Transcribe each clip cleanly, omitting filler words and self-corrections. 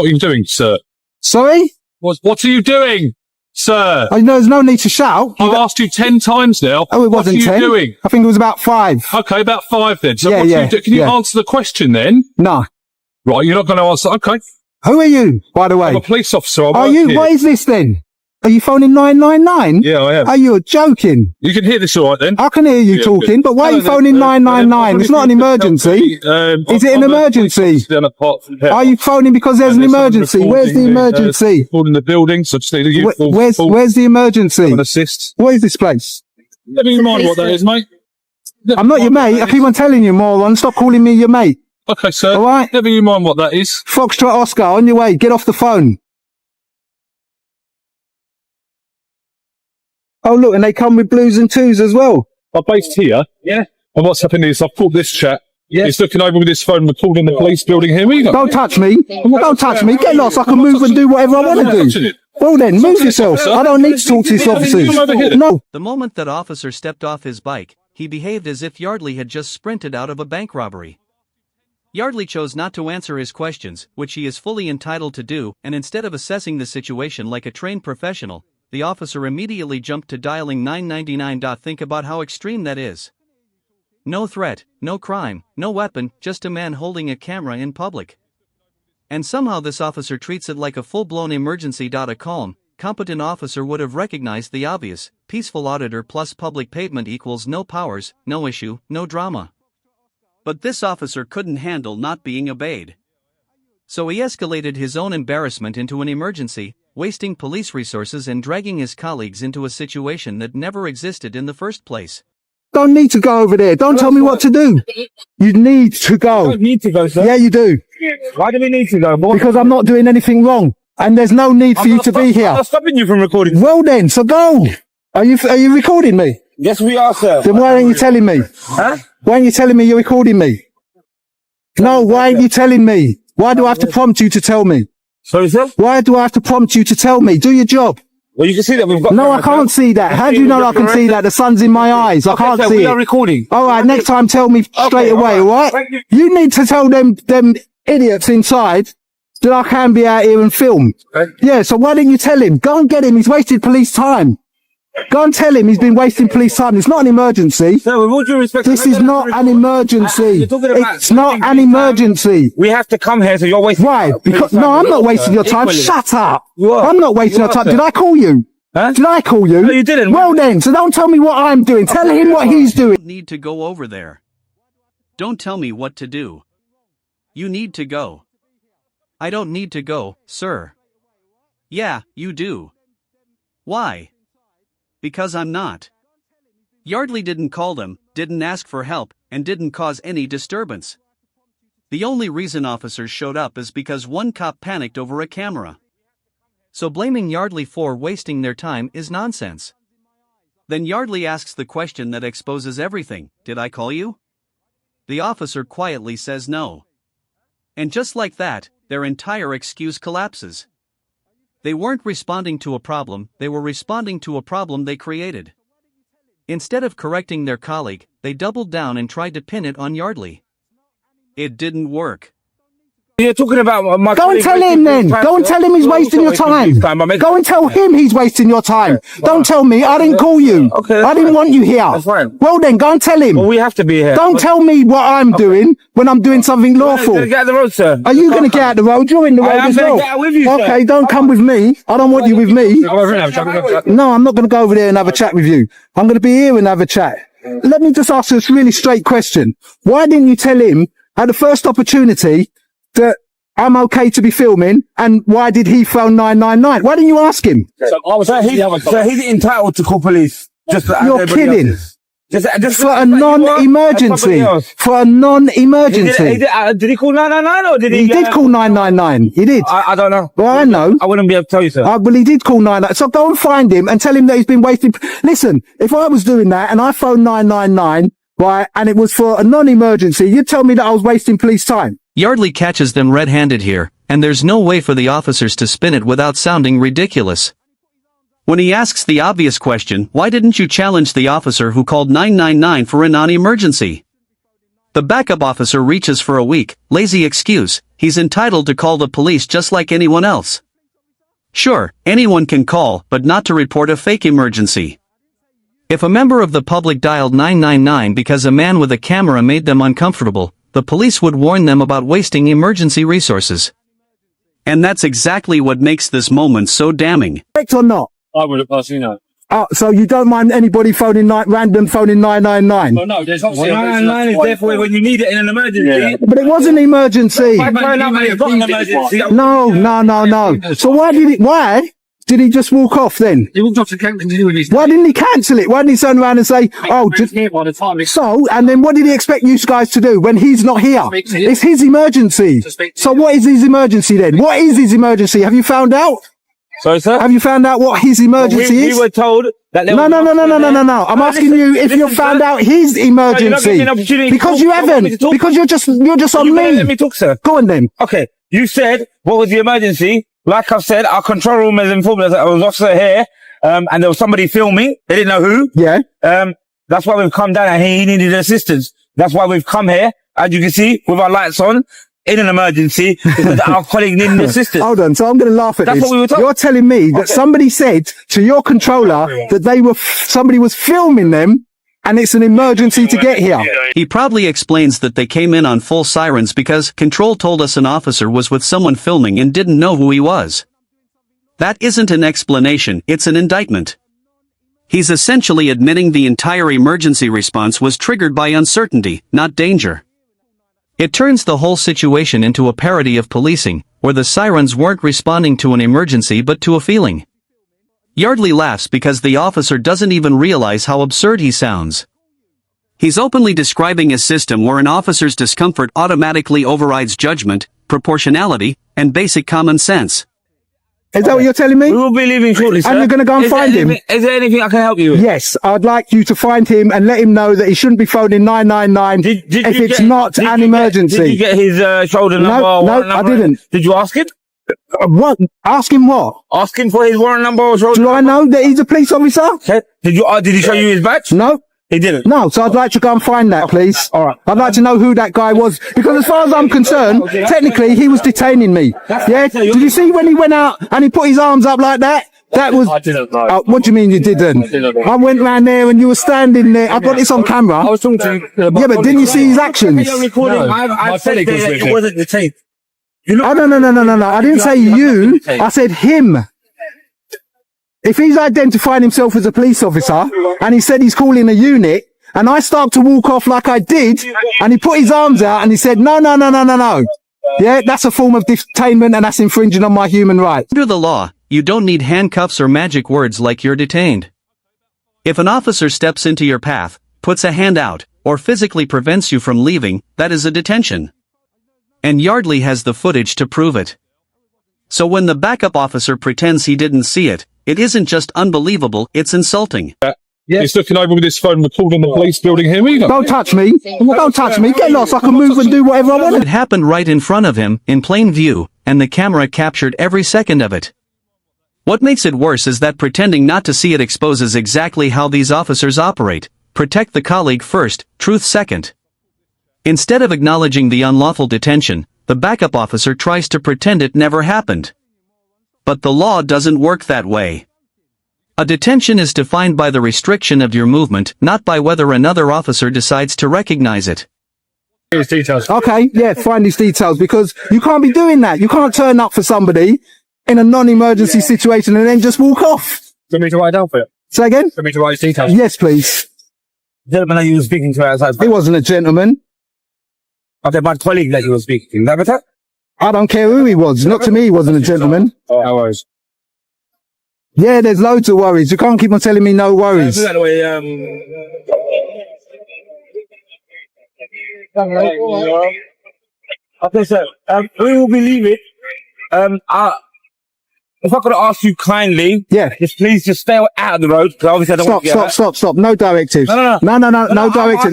What are you doing, sir? Sorry? What are you doing, sir? There's no need to shout. I've asked you 10 times now. Oh, it wasn't 10. What are you doing? I think it was about 5. Okay, about 5 then. So Yeah, what do yeah, you do? Can you yeah. answer the question then? No. Right, you're not going to answer. Okay. Who are you, by the way? I'm a police officer. Are you? What is this then? Are you phoning 999? Yeah, I am. Are you joking? You can hear this all right then? I can hear you Yeah, talking, good. but why are you Hello phoning then, 999? It's not an emergency. Is it an emergency? Are you phoning because there's an emergency? Where's the emergency? Calling the building, so just need a youthful Where's the emergency? assist. What is this place? Never you mind what that is, mate. I'm not your mate. I keep on telling you, moron. Stop calling me your mate. Okay, sir. All right? Never you mind what that is. Foxtrot Oscar, on your way. Get off the phone. Oh, look, and they come with blues and twos as well. I'm based here. Yeah. And what's happened is I've called this chap. Yeah. He's looking over with his phone. We're calling the police building here. Where you go? Don't touch me. Don't touch me. Get lost. I can move and do whatever I want to do. Well then, move yourself. I don't need to talk to these officers. No. The moment that officer stepped off his bike, he behaved as if Yardley had just sprinted out of a bank robbery. Yardley chose not to answer his questions, which he is fully entitled to do, and instead of assessing the situation like a trained professional, the officer immediately jumped to dialing 999. Think about how extreme that is. No threat, no crime, no weapon, just a man holding a camera in public. And somehow this officer treats it like a full-blown emergency. A calm, competent officer would have recognized the obvious: peaceful auditor plus public pavement equals no powers, no issue, no drama. But this officer couldn't handle not being obeyed. So he escalated his own embarrassment into an emergency, wasting police resources and dragging his colleagues into a situation that never existed in the first place. Don't need to go over there. Don't tell me what to do. You need to go. You don't need to go, sir. Yeah, you do. Why do we need to go? Because I'm not doing anything wrong. And there's no need for you to be I'm here. not stopping you from recording. Well then, so go. Are you recording me? Yes, we are, sir. Then why aren't you telling me? Huh? Why aren't you telling me you're recording me? No, why aren't you telling me? Why do I have to prompt you to tell me? Sorry, sir? Why do I have to prompt you to tell me? Do your job. Well, you can see that we've got... No, I can't see that. How do you know I can see that? The sun's in my eyes. I can't see we it. are recording. All right, next time tell me straight away, all right? Thank you. You need to tell them idiots inside that I can be out here and film. Okay. Yeah, so why didn't you tell him? Go and get him. He's wasted police time. Go and tell him he's been wasting police time. It's not an emergency. Sir, with all due respect... This is not an emergency. You're talking about... It's not an emergency. We have to come here, so you're wasting... Why? Because, no, I'm not wasting your time. Equally. Shut up. You are. I'm not wasting You your are, time. sir. Did I call you? Huh? Did I call you? No, you didn't. Well then, so don't tell me what I'm doing. Tell him what he's doing. You don't need to go over there. Don't tell me what to do. You need to go. I don't need to go, sir. Yeah, you do. Why? Because I'm not. Yardley didn't call them, didn't ask for help, and didn't cause any disturbance. The only reason officers showed up is because one cop panicked over a camera. So blaming Yardley for wasting their time is nonsense. Then Yardley asks the question that exposes everything: did I call you? The officer quietly says no. And just like that, their entire excuse collapses. They weren't responding to a problem, they were responding to a problem they created. Instead of correcting their colleague, they doubled down and tried to pin it on Yardley. It didn't work. You're talking about my... Go and tell him then. Go and tell him he's wasting your time. Go and tell him he's wasting your time. Don't tell me. I didn't call you. Okay, I didn't want you here. That's fine. Well then, go and tell him. Well, we have to be here. Don't tell me what I'm doing when I'm doing something lawful. Get out the road, sir. Are you going to get out the road? You're in the road am as gonna well. get out with you, sir. Okay, don't come with me. I don't want you with me. No. No, I'm not going to go over there and have a chat with you. I'm going to be here and have a chat. Let me just ask you this really straight question. Why didn't you tell him at the first opportunity that I'm okay to be filming, and why did he phone 999? Why didn't you ask him? So he's entitled to call police. Just as You're everybody kidding. else is. Just For a like you are, non-emergency. as somebody else. For a non-emergency. Did he call 999 or did he? He did call 999. He did. I don't know. Well, I know. I wouldn't be able to tell you, sir. Well, he did call 999. So go and find him and tell him that he's been wasting. Listen, if I was doing that and I phoned 999, right, and it was for a non-emergency, you'd tell me that I was wasting police time. Yardley catches them red-handed here, and there's no way for the officers to spin it without sounding ridiculous. When he asks the obvious question, why didn't you challenge the officer who called 999 for a non-emergency? The backup officer reaches for a weak, lazy excuse. he's entitled to call the police just like anyone else. Sure, anyone can call, but not to report a fake emergency. If a member of the public dialed 999 because a man with a camera made them uncomfortable, the police would warn them about wasting emergency resources. And that's exactly what makes this moment so damning. Correct or not? I would have personally no. Oh, so you don't mind anybody random phoning 999? Well, no, there's obviously 999 is there for when you need it in an emergency. But it was an emergency. No. So why did he just walk off then? He walked off to continue with his. Why didn't he cancel it? Why didn't he turn around and say, oh, just... here by the time. So, and then what did he expect you guys to do when he's not here? Speak to him. It's his emergency. To speak to So him. what is his emergency then? What is his emergency? Have you found out? Sorry, sir? Have you found out what his emergency We is? were told that there No. was I'm asking you if you found out his emergency. giving me an opportunity Because to you talk. You want me haven't. to talk? Because you're just on You better me. let me talk, sir. Go on then. Okay, you said what was the emergency? Like I've said, our control room has informed us that there was an officer here, and there was somebody filming. They didn't know who. Yeah. That's why we've come down and he needed assistance. That's why we've come here, as you can see, with our lights on, in an emergency, because our colleague needed assistance. Hold on. So I'm going to laugh at That's this. what we were told. You're telling me that somebody said to your controller that somebody was filming them and it's an emergency to get here. He proudly explains that they came in on full sirens because control told us an officer was with someone filming and didn't know who he was. That isn't an explanation, it's an indictment. He's essentially admitting the entire emergency response was triggered by uncertainty, not danger. It turns the whole situation into a parody of policing, where the sirens weren't responding to an emergency but to a feeling. Yardley laughs because the officer doesn't even realize how absurd he sounds. He's openly describing a system where an officer's discomfort automatically overrides judgment, proportionality, and basic common sense. Is that what you're telling me? We will be leaving shortly, sir. And you're going to go and find him? Is there anything I can help you with? Yes, I'd like you to find him and let him know that he shouldn't be phoning 999 if it's not an emergency. Did you get his shoulder number? No, warrant I number? didn't. Did you ask him? What? Ask him what? Ask him for his warrant number or shoulder Do I know that he's a police officer? Okay. Did he show you his badge? No. He didn't. No, so I'd like to go and find that, please. All right. I'd like to know who that guy was, because as far as I'm concerned, technically he was detaining me. Yeah? Did you see when he went out and he put his arms up like that? That was... I didn't know. What do you mean you didn't? I went round there and you were standing there. I've got this on camera. I was talking to. Yeah, but didn't you see his actions? You're recording. No, I my said colleague was that with it him. wasn't detained. Oh, no. I didn't say you. I said him. If he's identified himself as a police officer and he said he's calling a unit and I start to walk off like I did and he put his arms out and he said, no. Yeah, that's a form of detainment and that's infringing on my human rights. Under the law, you don't need handcuffs or magic words like you're detained. If an officer steps into your path, puts a hand out, or physically prevents you from leaving, that is a detention. And Yardley has the footage to prove it. So when the backup officer pretends he didn't see it, it isn't just unbelievable, it's insulting. He's looking over with his phone, recording the police building here. Either. Don't touch me. Don't touch me. Get lost. I can move and do whatever I want. It happened right in front of him, in plain view, and the camera captured every second of it. What makes it worse is that pretending not to see it exposes exactly how these officers operate. Protect the colleague first, truth second. Instead of acknowledging the unlawful detention, the backup officer tries to pretend it never happened. But the law doesn't work that way. A detention is defined by the restriction of your movement, not by whether another officer decides to recognize it. His details. Okay, yeah, find these details, because you can't be doing that. You can't turn up for somebody in a non-emergency situation and then just walk off. Do you want me to write it down for you? Say again? Do you want me to write his details? Yes, please. Gentleman that you were speaking to outside. He wasn't a gentleman. Okay, my colleague that you were speaking to. Is that better? I don't care who he was. Not to me, he wasn't a gentleman. No worries. Yeah, there's loads of worries. You can't keep on telling me no worries. By the way, okay, sir. We will be leaving. if I could ask you kindly, Yeah. just please just stay out of the road, because obviously I don't want to get hurt. Stop. No directives. No. No directive.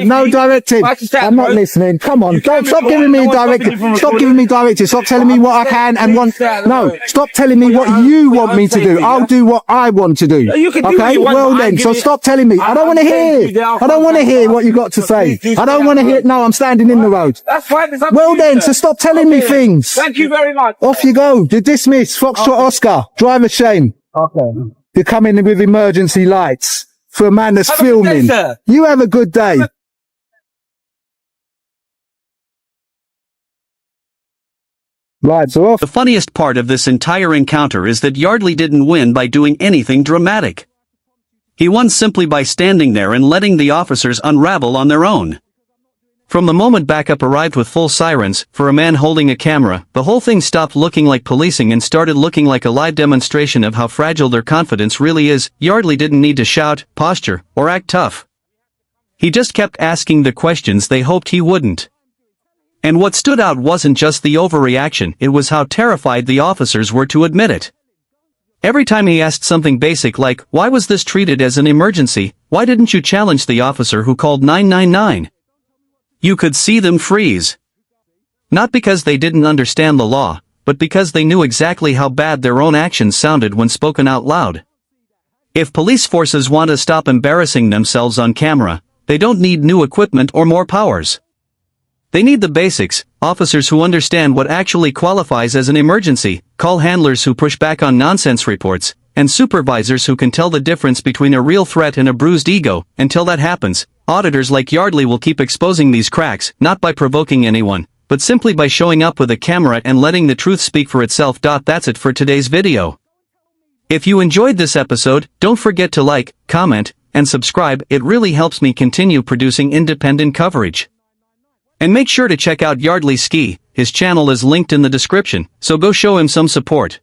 No directive. I'm not listening. Come on. Stop giving me directives. Stop giving me directives. Stop telling me what I can and want. No, stop telling me what you want me to do. I'll do what I want to do. You can do what Okay? you want, Well but then, so I'm giving stop telling me. I don't want to hear. I don't want to hear what you got to say. I don't want to hear. No, I'm standing in the road. That's fine. It's up to Well you, then, sir. so stop telling me then. things. Thank you very much. Off you go. You're dismissed. Foxtrot Oscar. Driver shame. Okay. You're coming in with emergency lights for a man that's Have a good day, filming. sir. You have a good day. Lights are off. The funniest part of this entire encounter is that Yardley didn't win by doing anything dramatic. He won simply by standing there and letting the officers unravel on their own. From the moment backup arrived with full sirens, for a man holding a camera, the whole thing stopped looking like policing and started looking like a live demonstration of how fragile their confidence really is. Yardley didn't need to shout, posture, or act tough. He just kept asking the questions they hoped he wouldn't. And what stood out wasn't just the overreaction, it was how terrified the officers were to admit it. Every time he asked something basic like, why was this treated as an emergency, why didn't you challenge the officer who called 999? You could see them freeze. Not because they didn't understand the law, but because they knew exactly how bad their own actions sounded when spoken out loud. If police forces want to stop embarrassing themselves on camera, they don't need new equipment or more powers. They need the basics: officers who understand what actually qualifies as an emergency, call handlers who push back on nonsense reports, and supervisors who can tell the difference between a real threat and a bruised ego. Until that happens, auditors like Yardley will keep exposing these cracks, not by provoking anyone, but simply by showing up with a camera and letting the truth speak for itself. That's it for today's video. If you enjoyed this episode, don't forget to like, comment, and subscribe. It really helps me continue producing independent coverage. And make sure to check out Yardley Ski. His channel is linked in the description, so go show him some support.